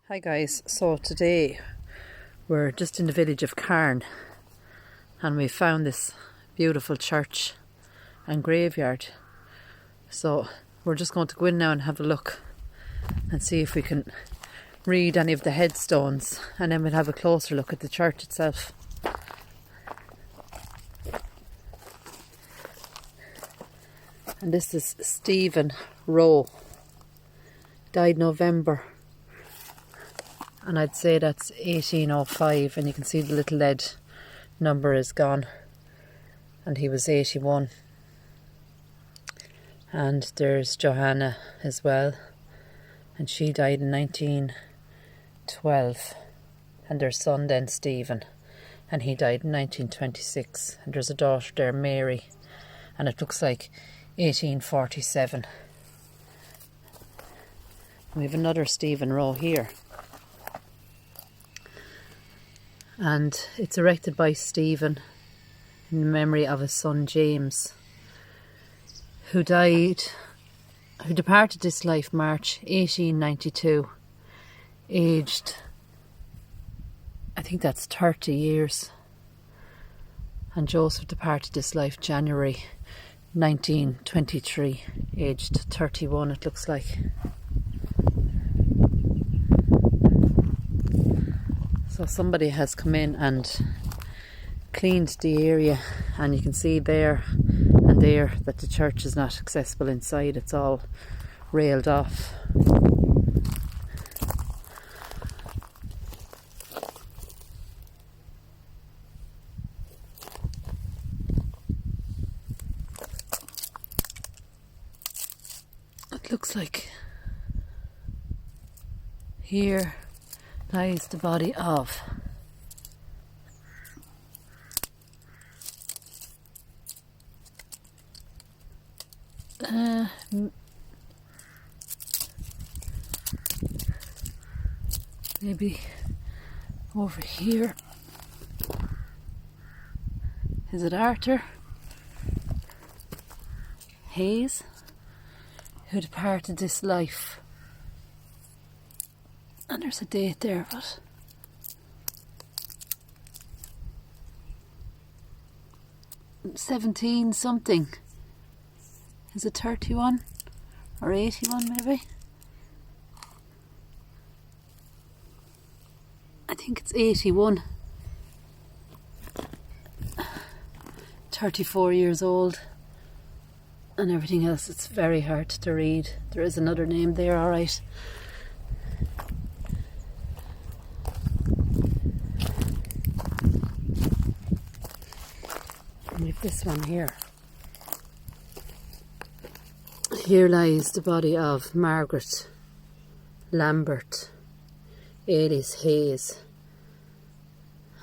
Hi guys, so today we're just in the village of Carn and we found this beautiful church and graveyard. So we're just going to go in now and have a look and see if we can read any of the headstones, and then we'll have a closer look at the church itself. And this is Stephen Rowe, died November. And I'd say that's 1805, and you can see the little lead number is gone. And he was 81. And there's Johanna as well, and she died in 1912. And their son then, Stephen, and he died in 1926. And there's a daughter there, Mary, and it looks like 1847. We have another Stephen Rowe here. And it's erected by Stephen in memory of his son James, who departed this life March 1892, aged, I think that's 30 years. And Joseph departed this life January 1923, aged 31 it looks like. So somebody has come in and cleaned the area, and you can see there and there that the church is not accessible inside. It's all railed off. It looks like here lies the body of maybe over here. Is it Arthur Hayes, who departed this life? And there's a date there, but '17 something. Is it 31 or 81 maybe? I think it's 81. 34 years old. And everything else, it's very hard to read. There is another name there, alright. And we've this one here. Here lies the body of Margaret Lambert, alias Hayes,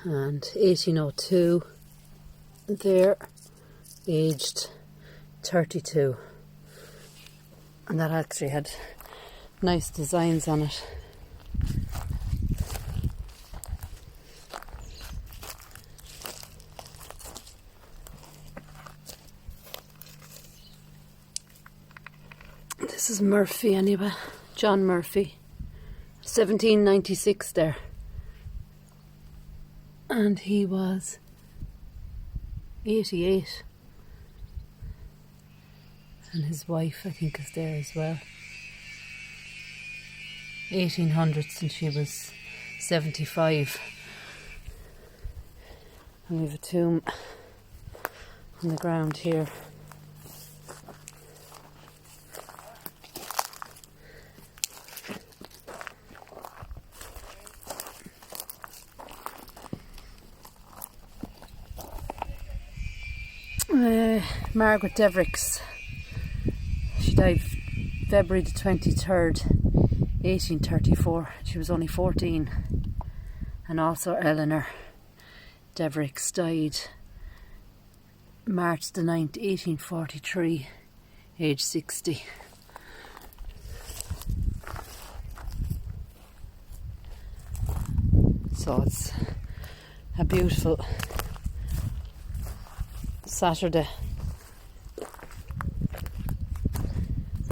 and 1802, there, aged 32, and that actually had nice designs on it. This is Murphy anyway, John Murphy, 1796 there, and he was 88, and his wife I think is there as well, 1800s, and she was 75. And we have a tomb on the ground here. Margaret Devericks, she died February the 23rd, 1834. She was only 14. And also Eleanor Devericks died March the 9th, 1843, age 60. So it's a beautiful Saturday,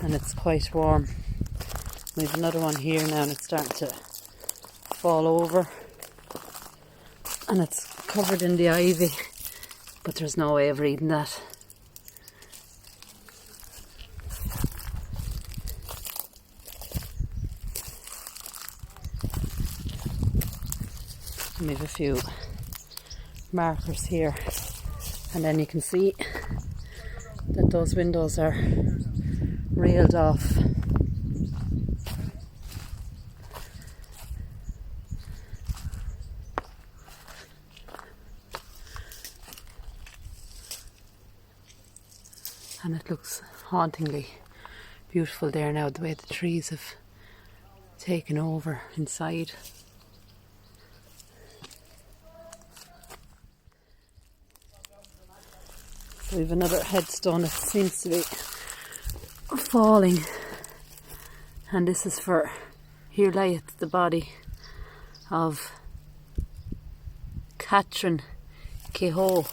and it's quite warm. We have another one here now, and it's starting to fall over, and it's covered in the ivy, but there's no way of reading that. And we have a few markers here, and then you can see that those windows are railed off. And it looks hauntingly beautiful there now, the way the trees have taken over inside. So we have another headstone that seems to be falling, and this is for "Here lieth the body of Catherine Kehoe,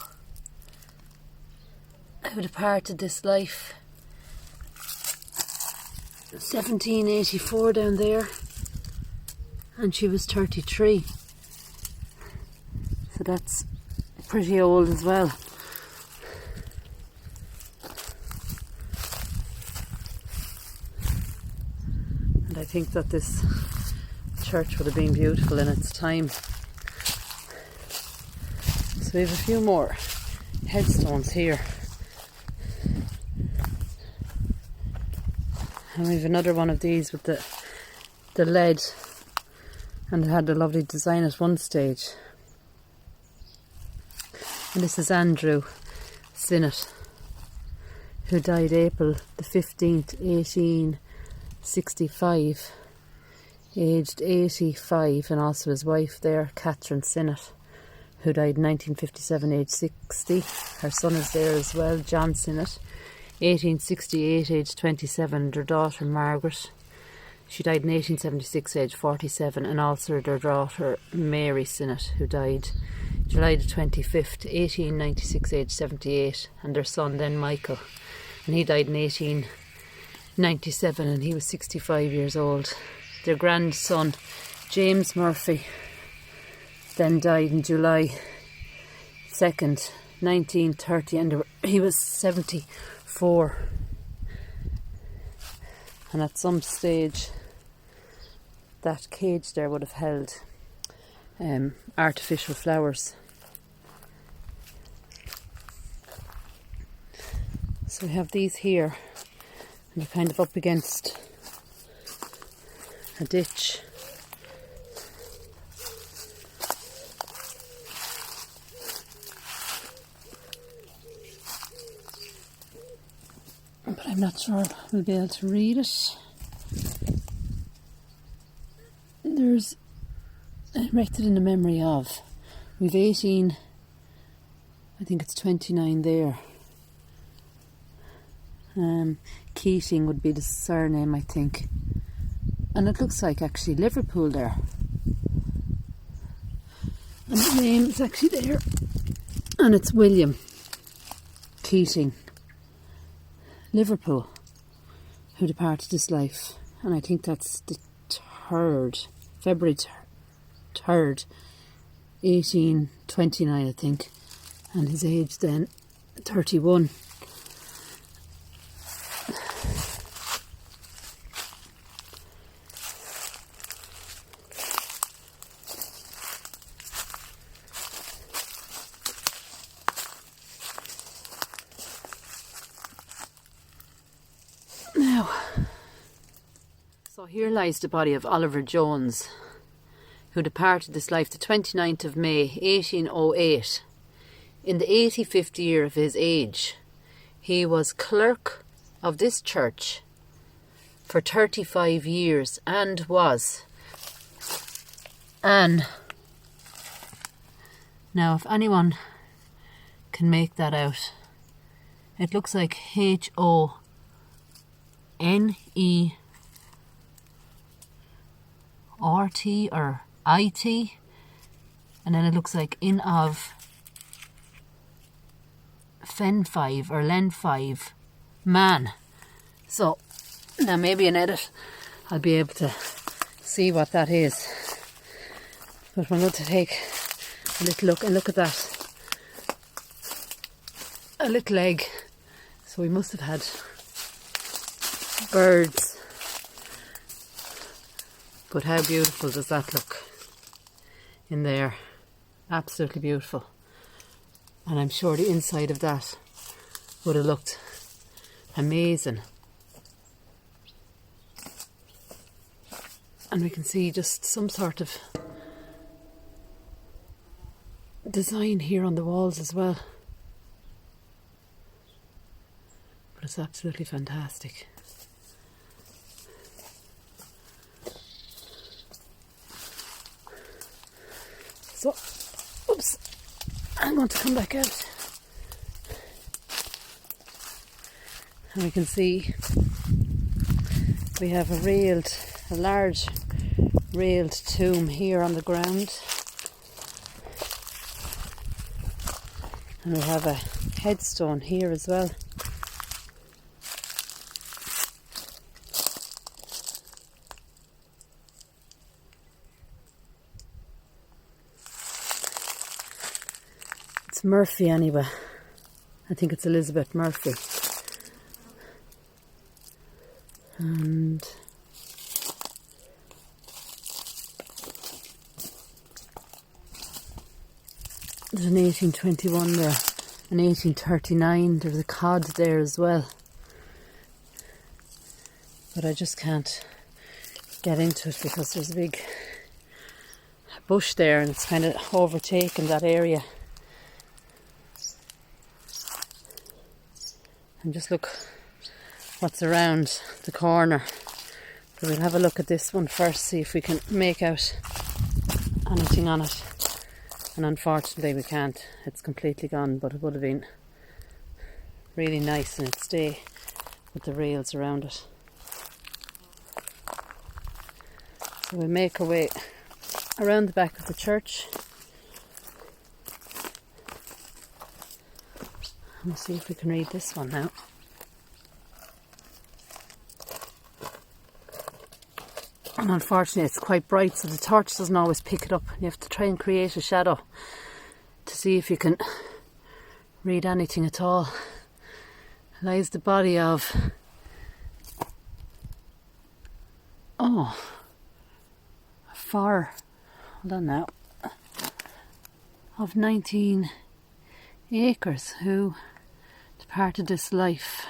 who departed this life 1784 down there, and she was 33, so that's pretty old as well. And I think that this church would have been beautiful in its time. So we have a few more headstones here. And we have another one of these with the lead, and it had a lovely design at one stage. And this is Andrew Sinnott, who died April the 15th, 1865, aged 85, and also his wife there, Catherine Sinnott, who died in 1957, aged 60. Her son is there as well, John Sinnott, 1868, aged 27, and their daughter Margaret. She died in 1876, aged 47, and also their daughter Mary Sinnott, who died July the 25th, 1896, aged 78, and their son then Michael, and he died in 1897, and he was 65 years old. Their grandson James Murphy then died in July 2nd, 1930, and he was 74. And at some stage that cage there would have held artificial flowers. So we have these here, and they're kind of up against a ditch. But I'm not sure we'll be able to read it. There's erected in the memory of. We've 18, I think it's 29 there. Keating would be the surname, I think. And it looks like actually Liverpool there. And the name is actually there. And it's William Keating, Liverpool, who departed this life. And I think that's the 3rd, February 3rd, 1829, I think. And his age then 31. Now, so here lies the body of Oliver Jones, who departed this life the 29th of May 1808, in the 85th year of his age. He was clerk of this church for 35 years and was an. Now, if anyone can make that out, it looks like HONERT, or IT, and then it looks like in of Fen 5 or Len 5 man. So now maybe in edit I'll be able to see what that is. But we're going to take a little look, and look at that. A little egg. So we must have had birds. But how beautiful does that look in there? Absolutely beautiful. And I'm sure the inside of that would have looked amazing. And we can see just some sort of design here on the walls as well. But it's absolutely fantastic. So, oops, I'm going to come back out. And we can see we have a large railed tomb here on the ground. And we have a headstone here as well. It's Murphy anyway. I think it's Elizabeth Murphy. And there's an 1821 there, an 1839, there's a cod there as well. But I just can't get into it because there's a big bush there and it's kind of overtaken that area. And just look what's around the corner. So we'll have a look at this one first, see if we can make out anything on it. And unfortunately we can't. It's completely gone, but it would have been really nice in its day with the rails around it. So we'll make our way around the back of the church. We'll see if we can read this one now. And unfortunately it's quite bright, so the torch doesn't always pick it up. You have to try and create a shadow to see if you can read anything at all. Lies the body of hold on now, of 19 acres who departed this life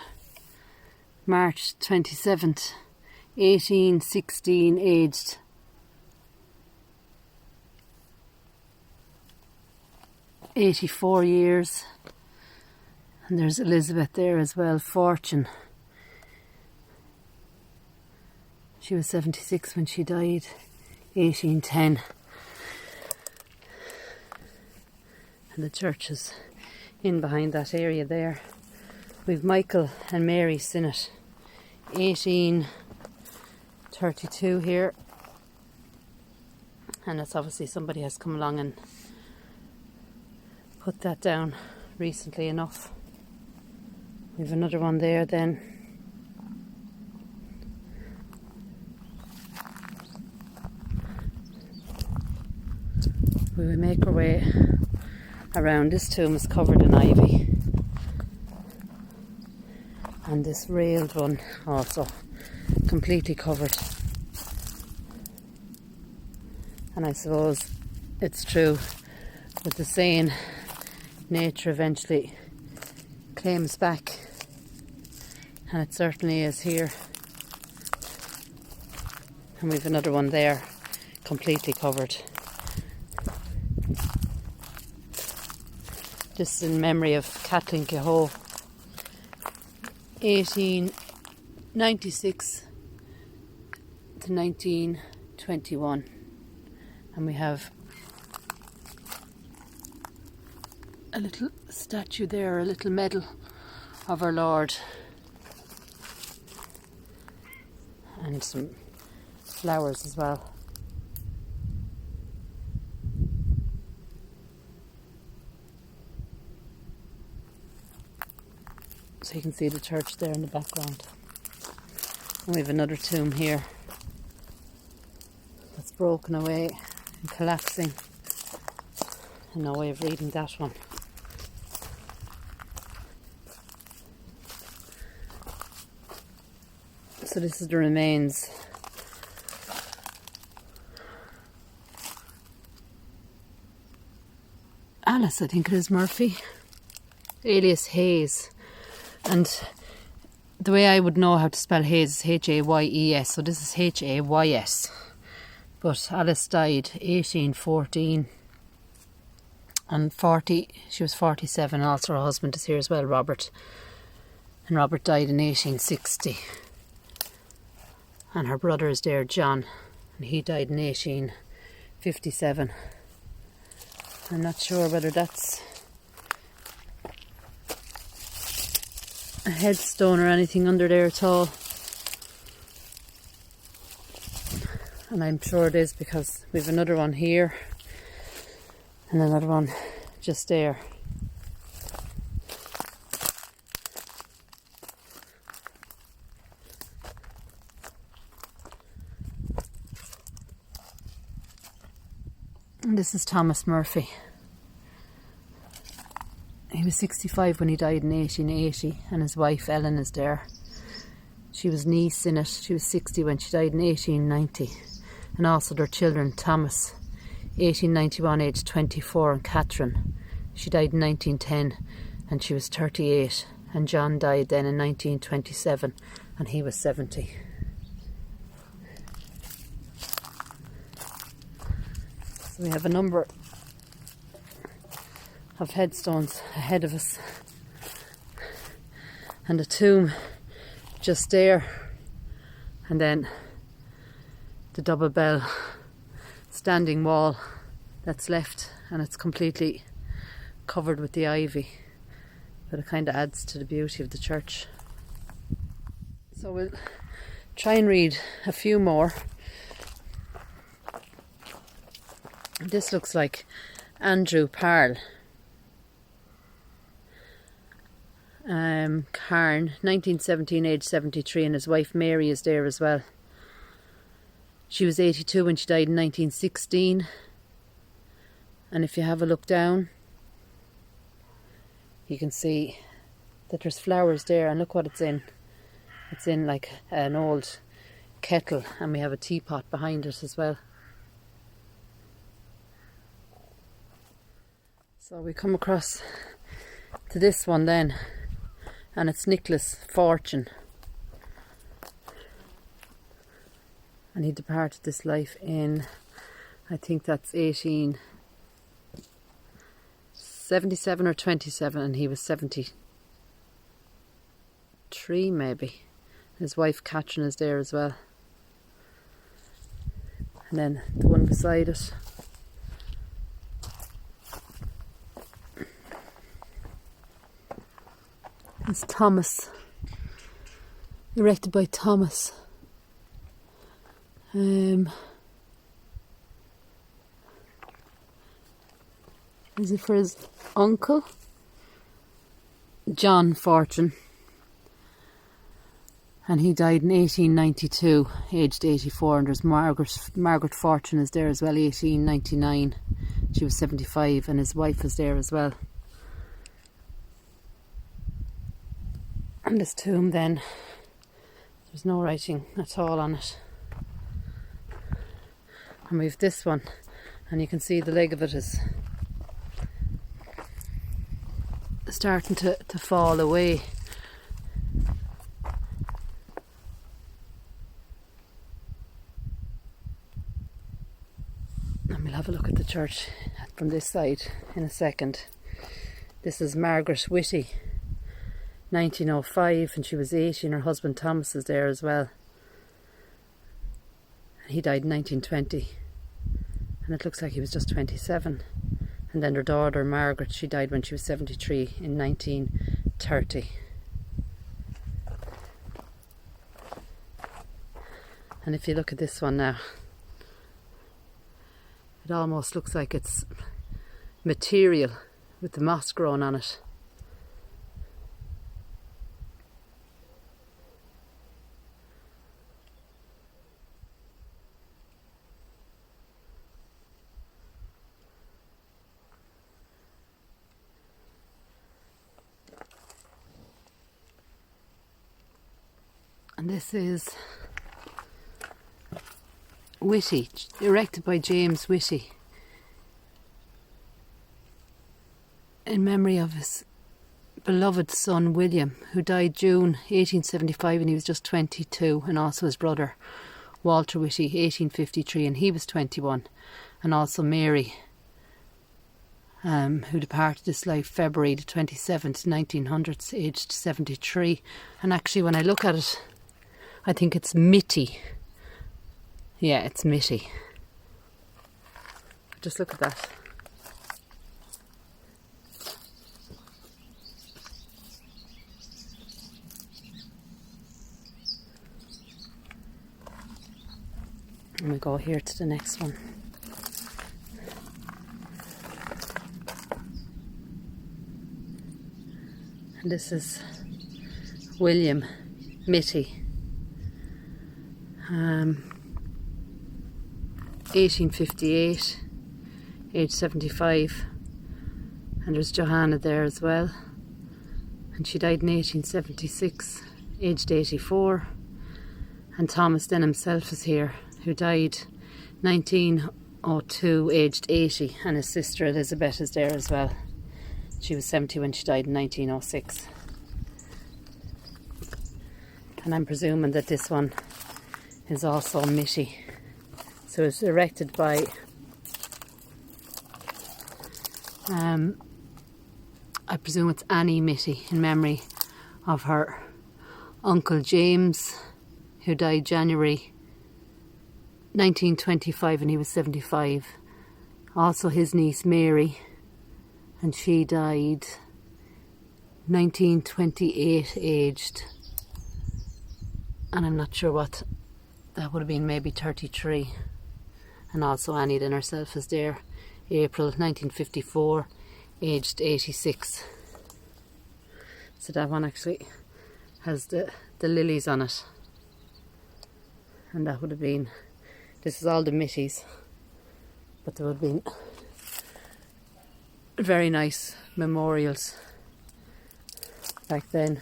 March 27th 1816, aged 84 years. And there's Elizabeth there as well, Fortune. She was 76 when she died, 1810. And the church is in behind that area there. We've Michael and Mary Sinnott, 1832 here. And it's obviously somebody has come along and put that down recently enough. We've another one there then. We will make our way around. This tomb is covered in ivy. And this railed one also completely covered. And I suppose it's true with the saying, nature eventually claims back, and it certainly is here. And we've another one there completely covered. This is in memory of Kathleen Kehoe, 1896 to 1921. And we have a little statue there, a little medal of our Lord, and some flowers as well. So you can see the church there in the background. And we have another tomb here that's broken away. and collapsing. And no way of reading that one. So this is the remains. Alice, I think it is Murphy, alias Hayes. And the way I would know how to spell Hayes is Hayes, so this is Hays. But Alice died 1814 and 40, she was 47, also her husband is here as well, Robert. And Robert died in 1860. And her brother is there, John, and he died in 1857. I'm not sure whether that's a headstone or anything under there at all. And I'm sure it is because we have another one here and another one just there. And this is Thomas Murphy. He was 65 when he died in 1880, and his wife Ellen is there. She was niece in it. She was 60 when she died in 1890. And also their children, Thomas, 1891, aged 24, and Catherine. She died in 1910 and she was 38. And John died then in 1927 and he was 70. So we have a number of headstones ahead of us. And a tomb just there. And then the double bell standing wall that's left, and it's completely covered with the ivy, but it kind of adds to the beauty of the church. So we'll try and read a few more. This looks like Andrew Parle, carn, 1917, age 73, and his wife Mary is there as well. She was 82 when she died in 1916. And if you have a look down, you can see that there's flowers there, and look what it's in. It's in like an old kettle, and we have a teapot behind it as well. So we come across to this one then, and it's Nicholas Fortune. And he departed this life in, I think that's 1877 or 27, and he was 73 maybe. His wife Catherine is there as well. And then the one beside it, it's Thomas, erected by Thomas. Is it for his uncle John Fortune, and he died in 1892, aged 84. And there's Margaret Fortune is there as well, 1899. She was 75, and his wife is there as well. And this tomb then, there's no writing at all on it. And we've this one, and you can see the leg of it is starting to fall away. And we'll have a look at the church from this side in a second. This is Margaret Witty, 1905, and she was 80, and her husband Thomas is there as well. He died in 1920, and it looks like he was just 27. And then their daughter Margaret, she died when she was 73 in 1930. And if you look at this one now, it almost looks like it's material with the moss growing on it. And this is Witty, erected by James Witty in memory of his beloved son William, who died June 1875 and he was just 22, and also his brother Walter Witty, 1853, and he was 21, and also Mary, who departed this life February the 27th, 1900s, aged 73. And actually when I look at it, I think it's Mitty. Yeah, it's Mitty. Just look at that. And we go here to the next one. And this is William Mitty. 1858, age 75, and there's Johanna there as well, and she died in 1876, aged 84, and Thomas then himself is here, who died 1902, aged 80, and his sister Elizabeth is there as well. She was 70 when she died in 1906. And I'm presuming that this one is also Mitty. So it's erected by I presume it's Annie Mitty, in memory of her uncle James, who died January 1925 and he was 75. Also his niece Mary, and she died 1928 aged, and I'm not sure what that would have been, maybe 33. And also Annie then herself is there, April 1954, aged 86. So that one actually has the lilies on it, and that would have been, this is all the Mitties, but there would have been very nice memorials back then.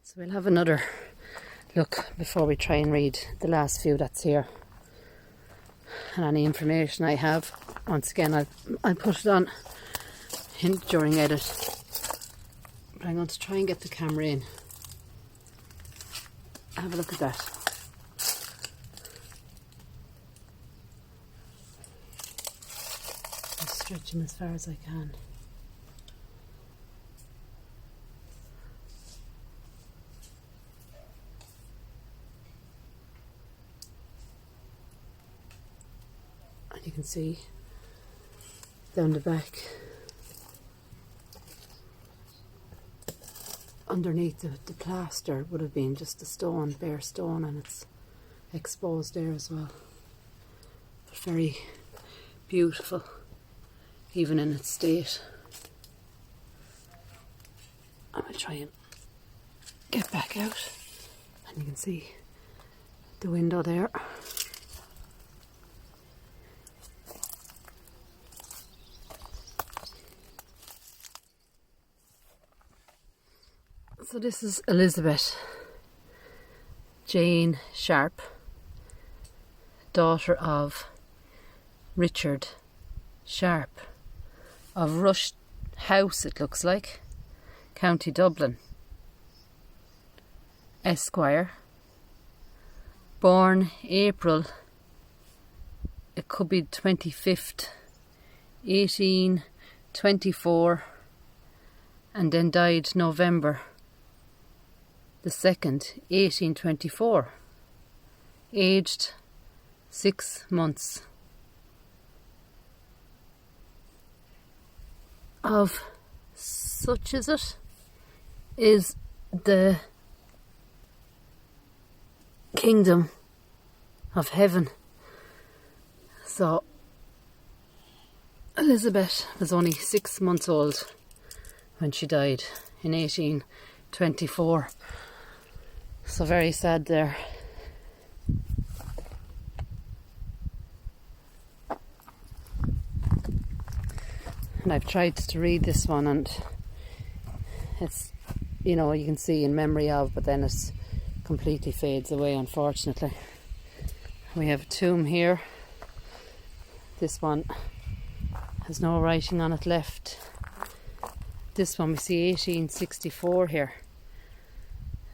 So we'll have another look before we try and read the last few that's here. And any information I have, once again I'll put it on during edit. But I'm going to try and get the camera in. Have a look at that. I'm stretching as far as I can. And you can see down the back, underneath the plaster would have been just a stone, bare stone, and it's exposed there as well. But very beautiful, even in its state. I'm going to try and get back out, and you can see the window there. So this is Elizabeth Jane Sharp, daughter of Richard Sharp of Rush House, it looks like, County Dublin, Esquire, born April, it could be 25th, 1824, and then died November the 2nd, 1824, aged 6 months. Of such is it, is the kingdom of heaven. So Elizabeth was only 6 months old when she died in 1824. So very sad there. And I've tried to read this one, and it's, you know, you can see in memory of, but then it completely fades away, unfortunately. We have a tomb here. This one has no writing on it left. This one we see 1864 here.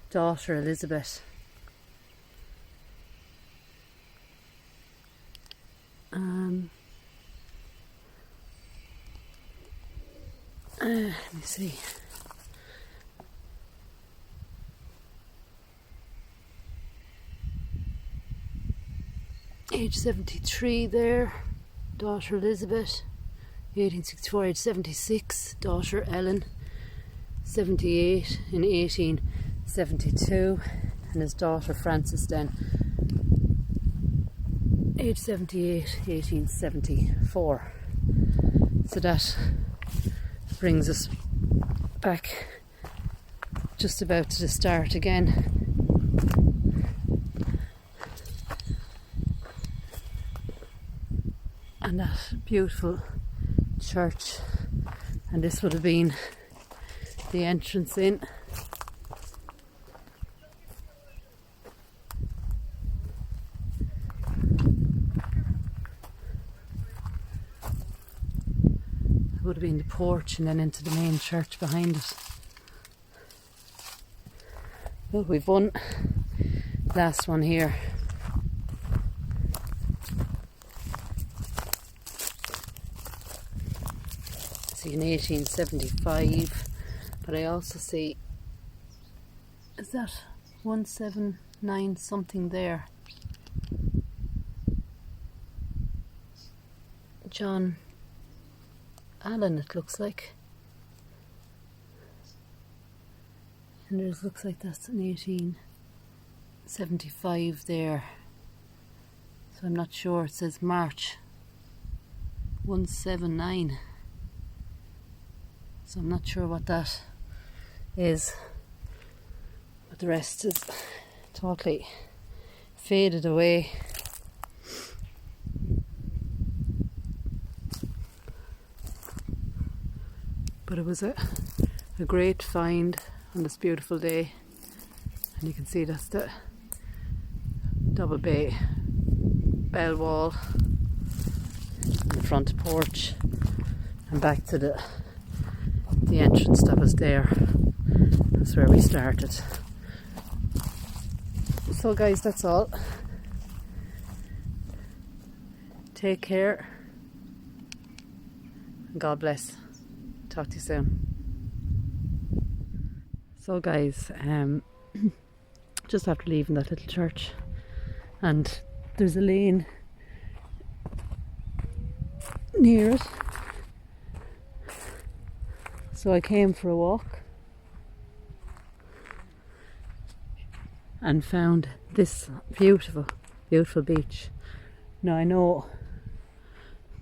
Daughter Elizabeth. Let me see. Age 73 there, daughter Elizabeth. 1864, age 76, daughter Ellen. 78 in 1872, and his daughter Frances then. Age 78, 1874. So that brings us back just about to the start again. And that beautiful church, and this would have been the entrance in. It would have been the porch and then into the main church behind it. Well, we've won. Last one here. See in 1875, but I also see, is that 179 something there? John Allen, it looks like. And it looks like that's in 1875 there. So I'm not sure. It says March 179. So I'm not sure what that is. But the rest is totally faded away. But it was a great find on this beautiful day, and you can see that's the double bay bell wall and the front porch, and back to the entrance that was there. That's where we started. So guys, that's all. Take care. God bless. Talk to you soon. So guys, just after leaving that little church, and there's a lane near it, so I came for a walk and found this beautiful, beautiful beach. Now I know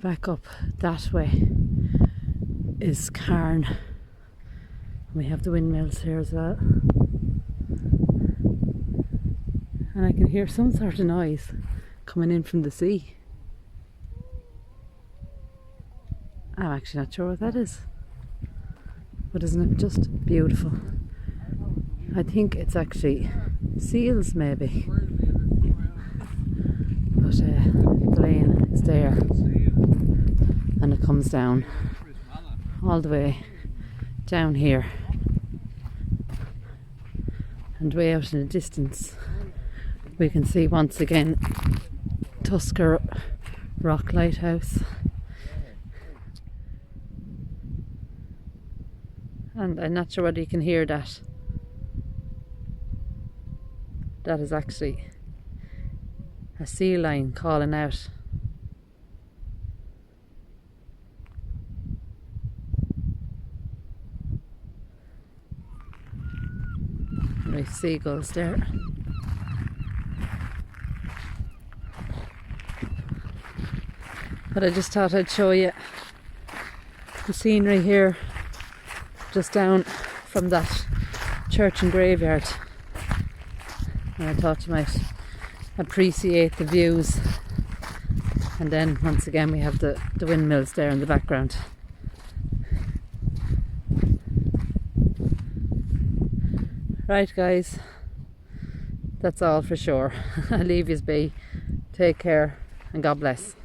back up that way is Carn. We have the windmills here as well, and I can hear some sort of noise coming in from the sea. I'm actually not sure what that is, but isn't it just beautiful? I think it's actually seals maybe, but the lane is there and it comes down all the way down here, and way out in the distance we can see once again Tusker Rock Lighthouse, and I'm not sure whether you can hear that. That is actually a sea lion calling out. Nice seagulls there. But I just thought I'd show you the scenery here just down from that church and graveyard, and I thought you might appreciate the views. And then once again we have the windmills there in the background. Right guys, that's all for sure. I'll leave yous be. Take care and God bless.